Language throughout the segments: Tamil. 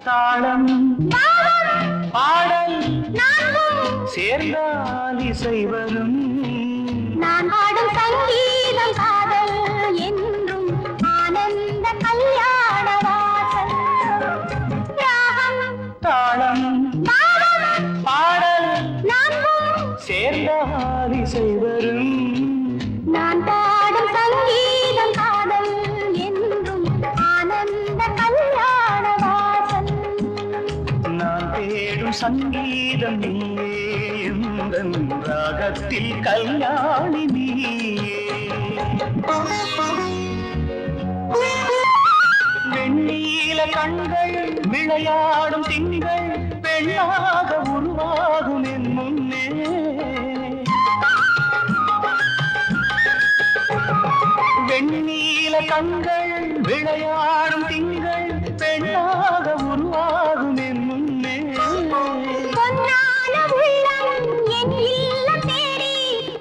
தாளம் பாடல் சேர்ந்தால் இசை வரும். நான் பாடும் சங்கீதம் காதல் என்றும் ஆனந்த கல்யாண வாசல். தாளம் பாடல் சேர்ந்தால் இசை வரும். நான் பாடும் சங்கீதம் காதல் என்றும் ஆனந்த கல்யாண வாசல். நான் தேடும் சங்கீதம் நீயே எந்தன் ராகத்தில் கல்யாணி நீயே. வெண்ணீல கண்கள் விளையாடும் திங்கள் பெண்ணாக உருவாகும் என் முன்னே. வெண்ணீல கண்கள் விளையாடும் திங்கள் பெண்ணாக உருவாகும் என் முன்னே. பொன்னான உள்ளம் என் இல்லம் தேடி,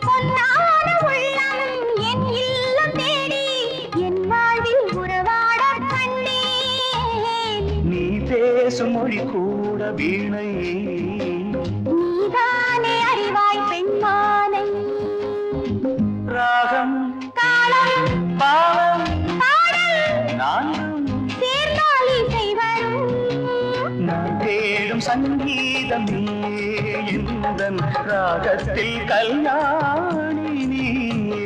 பொன்னான உள்ளம் என் இல்லம் தேடி, என் வாழ்வில் உறவாடக் கண்டேன். நீ பேசும் மொழி கூட வீணை, நீதானே அறிவாய் பெண்மானை. ராகம் காலம் பாவம் பாடல் நான்கும் சேர்ந்தால் இசை வரும். நான் தேடும் சங்கீதம் நீயே எந்தன் ராகத்தில் கல்யாணி நீயே.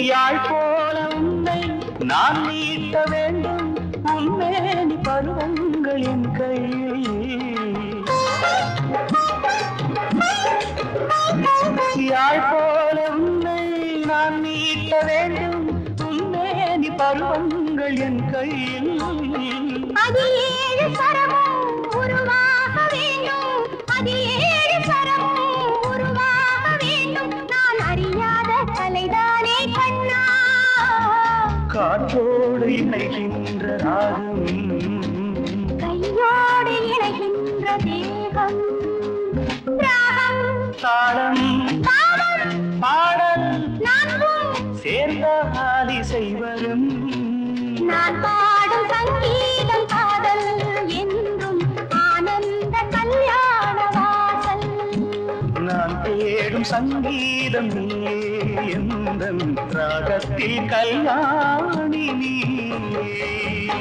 யாழ் போல உன்னை நான் நீட்ட வேண்டும், உன்மேனி பருவங்களின் கையில். யாழ் போல உன்னை நான் நீட்ட வேண்டும், உன்மேனி பருவங்கள் என் கையில். அதில் 7 சரமும் உருவாக வேண்டும், அதில் 7 சரமும் உருவாக வேண்டும். நான் அறியாத கலைதானே கண்ணா. காற்றோடு இணைகின்ற ராகம், கையோடு இணைகின்ற தேகம். ராகம் தாளம் பாவம் பாடல் நான்கும் சேர்ந்தால் இசை வரும். நான் பாடும் சங்கீதம் காதல் என்றும் ஆனந்த கல்யாண வாசல். நான் தேடும் சங்கீதம் நீயே எந்தன் ராகத்தில் கல்யாணி நீயே.